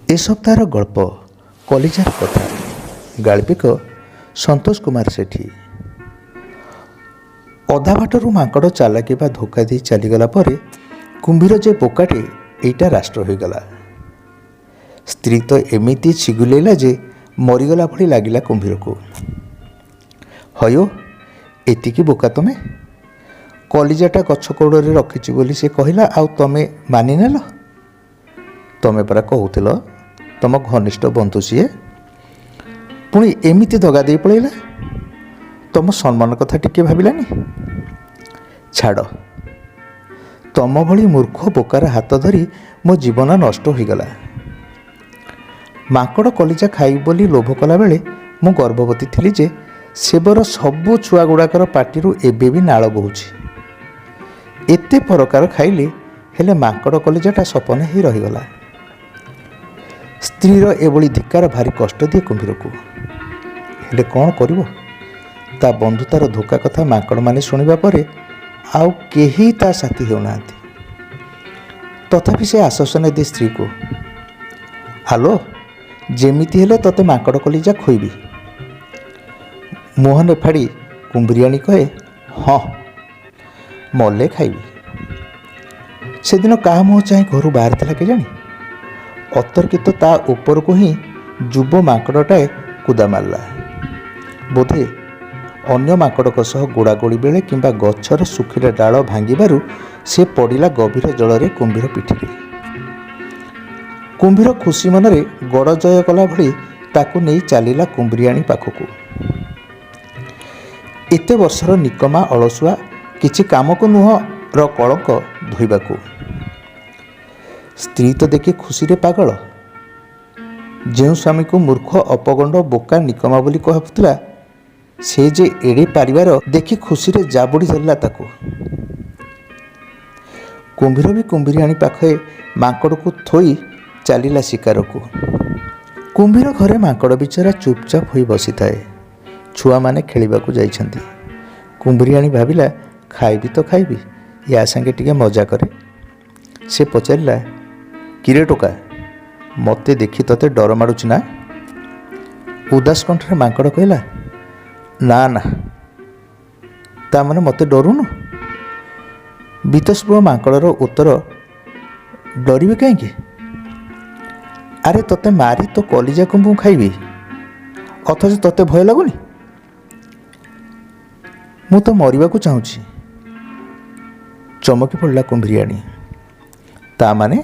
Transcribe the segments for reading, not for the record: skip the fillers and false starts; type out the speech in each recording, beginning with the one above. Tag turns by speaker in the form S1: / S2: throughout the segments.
S1: ए सप्ताहर गल्प कलिजार कथा गाल्पिक संतोष कुमार सेठी। अधा बाटरू माकड़ चालाकी बा धोखा दे चलीगला परे कुंभीर जे बोकाटे एटा राष्ट्र होगला। स्त्री तो एमिति छिगुलेला जे मरीगला भली लागिला कुंभीर को। हयो एतिकी बोका तमे कलिजाटा गछ कौड़े रखिछि बोली से कहला आउ तमे मानि नेल। तमे परा कहूथिल तम घनिष्ठ बंधु सीए पुणी एमिति दगा दे पड़ेला। तम सम्मान कथा टिके भाविलानी। छाड़ तम भली मूर्ख बोकार हाथ धरी मो जीवन नष्ट होगला। माकड़ कलिजा खाई बोली लोभ कला बेले मु गर्भवती थिली जे सेबर सबु छुआ गुड़ाकर पाटिरू एबे भी नाल बहुछि। एते प्रकार खाइले हेले माकड़ कलिजाटा सपन ही रहीगला। स्त्रीर एभली धिक्कार भारी कष्ट दिए कुंभीर को। हेले कौन करिवो? ता बंधुतार धोखा कथा माकड़ माने शुणिबा परे आउ केही ता साथी हेउनांती। तथापि से आश्वासन दे स्त्री को, आलो जेमिति हेले तते माकड़ कलिजा खोइबी। मुहने फाड़ी कुंभरियाणी कहे, हाँ मले खाइबी। से दिन कहा मुह चाहे घर बाहर थिला के जानी। अतर्कित ता ऊपर को ही जुब माकड़टाए कुदा मारला। बोधे अन्य माकड़क सह गोड़ागोड़ी बेले किंबा गछर सुखिला डाल भांगिबारु से पड़िला गभीर जलरे कुंभीर पिठिरे। कुंभीर खुशी मनरे गड़ जय कला भली ताकू नहीं चलीला कुंभरियाणी पाखकू। एते वर्षर निकमा अलसुआ किछि काम को नुह र कलंक धोइबाकू। स्त्री तो देखी खुशी रे पागल। जो स्वामी को मूर्ख अपगंड बोका निकमा बोली कहला से जे एड़े पारिवार देखी खुशी रे जाबुड़ी धरला ताकू। कुंभीर भी कुंभीरियाणी पाखे माकड़ को थोई चलीला शिकार को। कुंभीर घरे माकड़ बिचारा चुपचाप होई बसी थाए। छुआ माने खेलिबा को जाइछंती। कुंभरियाणी भाविला खाइबी तो खाइबी या संगे टिके मजा करे। से पचारिला, किरे टोका मते देखी तते डर माडुछि ना? उदास कंठरे माकड़ कहला, ना ना ता माने मते डरुनु? बीतस्पृह माकड़र उत्तर, डरिबे कहीं? अरे तते मारी तो कलिजा कुंभु खाइबी अथच तते भय लगुनी? मु तो मरिबा को चाहूछि। चमकी पड़ला कुंभरियाणी। ता माने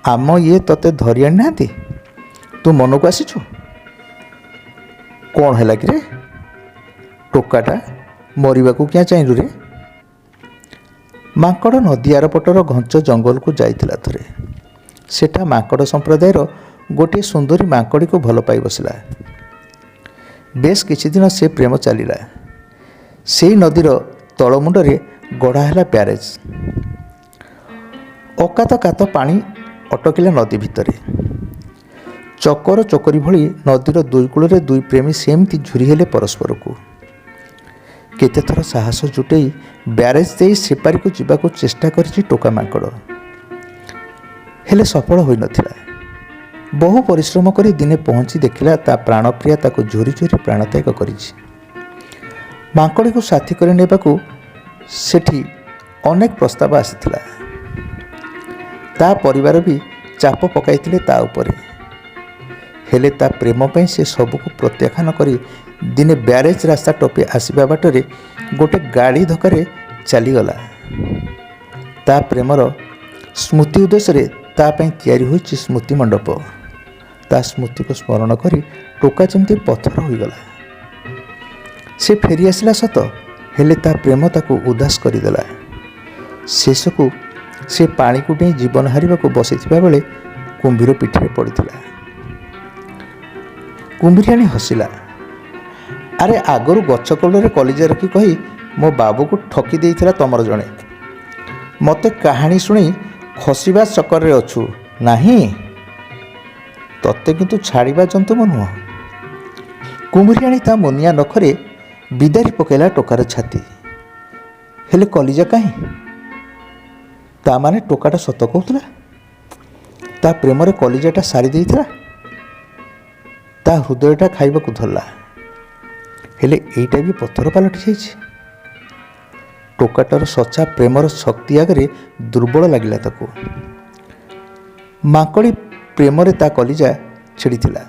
S1: आम ये तते धरी आनी नांती तू मन को आसीछु? कौन है कि रे टोकाटा मरिबा को क्या चाहिलु रे? माकड़ नदी आर पटर घंच जंगल को जाइथिला थरे। सेठा माकड़ संप्रदायर गोटे सुंदरी माकड़ी को भल पाई बसला। बेश किछि दिन से प्रेम चलिला। सेई नदीर तलमुंडरे गढ़ाला ब्यारेज। अकात कात पानी अटकिला नदी भितरे। चकर चकरी भली नदीर दुई कूल दुई प्रेमी सेमती झुरी हेले परस्पर को। केते थर साहस जुटेई ब्यारेज दे सेपारी को जीवाको चेष्टा करिछि टोका माकड़, हेले सफल होई नथिला। बहु परिश्रम करी दिने पहुंची देखिला ता प्राणप्रिया ताको झुरी झुरी प्राणत्याग करिछि। माकड़ी को साथी कर नेबाकू सेठी अनेक प्रस्ताव आसीथिला। ता परिवार भी चाप पकाइथिले ता उपरे। हेले ता प्रेम पई से सबको प्रत्याख्यान करी दिने ब्यारेज रास्ता टपे आसीबा बाटरे गोटे गाड़ी धक्कारे चलीगला। ता प्रेमर स्मृति उद्देश्य ता पई तैयारी होइछि स्मृति मंडप। ता स्मृति को स्मरण करी टोका जेमती पत्थर होइगला। से फेरी आसला सत, हेले ता प्रेम ताको उदास करदेला। शेष को से पानी को डेई जीवन हारिबा को बसिथिबा बेले कुंभीर पिठिरे पड़िथिला। कुंभीरियाणी हसिला। अरे आगरू गछ कोलरे कलिजा रखी कही मो बाबू को ठकी देइथिला तमर जणे। मते कहानी शुणी खसिबा चक्कर रे अछु नाही? तते किंतु छाड़िबा जंतु नुह। कुंभीरियाणी ता मुनिया नखरे बिदारी पकेला टोकार छाती। हेले कलिजा कहीं? ता माने टोकाटा सत कहूला? ତା ପ୍ରେମରେ କଲିଜାଟା ସାରି ଦେଇଥିଲା, ତା ହୃଦୟଟା ଖାଇବାକୁ ଧରିଲା। ହେଲେ ଏଇଟା ବି ପଥର ପାଲଟି ଯାଇଛି। ଟୋକାଟାର ସଚ୍ଚା ପ୍ରେମର ଶକ୍ତି ଆଗରେ ଦୁର୍ବଳ ଲାଗିଲା ତାକୁ। ମାଙ୍କଡ଼ି ପ୍ରେମରେ ତା କଲିଜା ଛିଡ଼ିଥିଲା,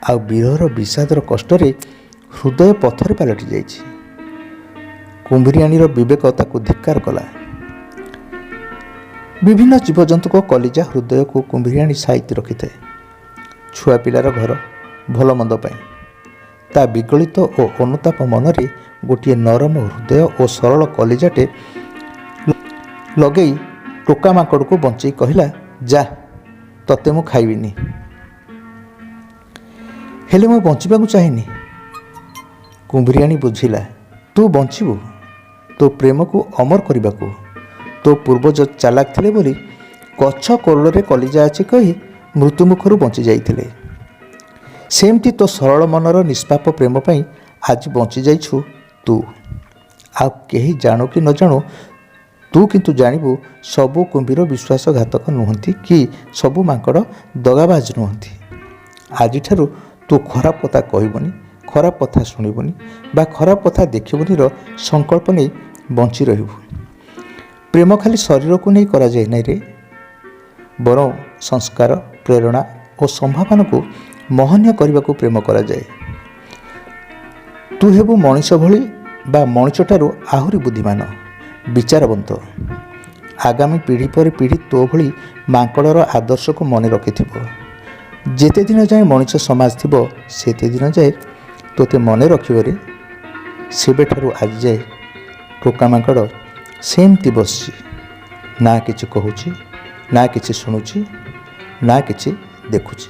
S1: ଆଉ ବିରହର ବିଷାଦର କଷ୍ଟରେ ହୃଦୟ ପଥର ପାଲଟି ଯାଇଛି। କୁମ୍ଭୀରିଆଣୀର ବିବେକ ତାକୁ ଧିକ୍କାର କଲା। ବିଭିନ୍ନ ଜୀବଜନ୍ତୁଙ୍କ କଲିଜା ହୃଦୟକୁ କୁମ୍ଭୀରିଆଣୀ ସାଇତି ରଖିଥାଏ ଛୁଆ ପିଲାର ଘର ଭଲ ମନ୍ଦ ପାଇଁ। ତା ବିଗଳିତ ଓ ଅନୁତାପ ମନରେ ଗୋଟିଏ ନରମ ହୃଦୟ ଓ ସରଳ କଲିଜାଟେ ଲଗେଇ ଟୋକା ମାଙ୍କଡ଼କୁ ବଞ୍ଚେଇ କହିଲା, ଯା, ତତେ ମୁଁ ଖାଇବିନି। ହେଲେ ମୁଁ ବଞ୍ଚିବାକୁ ଚାହେଁନି। କୁମ୍ଭୀରିଆଣୀ ବୁଝିଲା, ତୁ ବଞ୍ଚିବୁ ତୋ ପ୍ରେମକୁ ଅମର କରିବାକୁ। ତୋ ପୂର୍ବଜ ଚାଲାକ ଥିଲେ ବୋଲି ଗଛ କୋରଡ଼ରେ କଲିଜା ଅଛି କହି ମୃତ୍ୟୁମୁଖରୁ ବଞ୍ଚି ଯାଇଥିଲେ। ସେମିତି ତୋ ସରଳ ମନର ନିଷ୍ପାପ ପ୍ରେମ ପାଇଁ ଆଜି ବଞ୍ଚିଯାଇଛୁ ତୁ। ଆଉ କେହି ଜାଣୁ କି ନ ଜାଣୁ, ତୁ କିନ୍ତୁ ଜାଣିବୁ ସବୁ କୁମ୍ଭୀର ବିଶ୍ୱାସଘାତକ ନୁହନ୍ତି କି ସବୁ ମାଙ୍କଡ଼ ଦଗାବାଜ ନୁହନ୍ତି। ଆଜିଠାରୁ ତୁ ଖରାପ କଥା କହିବୁନି, ଖରାପ କଥା ଶୁଣିବୁନି ବା ଖରାପ କଥା ଦେଖିବୁନିର ସଂକଳ୍ପ ନେଇ ବଞ୍ଚି ରହିବୁ। ପ୍ରେମ ଖାଲି ଶରୀରକୁ ନେଇ କରାଯାଏ ନାହିଁ ରେ, ବରଂ ସଂସ୍କାର, ପ୍ରେରଣା ଓ ସମ୍ଭାବନାକୁ ମହନୀୟ କରିବାକୁ ପ୍ରେମ କରାଯାଏ। ତୁ ହେବୁ ମଣିଷ ଭଳି ବା ମଣିଷଠାରୁ ଆହୁରି ବୁଦ୍ଧିମାନ, ବିଚାରବନ୍ତ। ଆଗାମୀ ପିଢ଼ି ପରେ ପିଢ଼ି ତୋ ଭଳି ମାଙ୍କଡ଼ର ଆଦର୍ଶକୁ ମନେ ରଖିଥିବ। ଯେତେ ଦିନ ଯାଏ ମଣିଷ ସମାଜ ଥିବ ସେତେ ଦିନ ଯାଏ ତୋତେ ମନେ ରଖିବରେ। ସେବେଠାରୁ ଆଜି ଯାଏ ଟୋକା ମାଙ୍କଡ଼ ସେମିତି ବସିଛି, ନା କିଛି କହୁଛି, ନା କିଛି ଶୁଣୁଛି, ନା କିଛି ଦେଖୁଛି।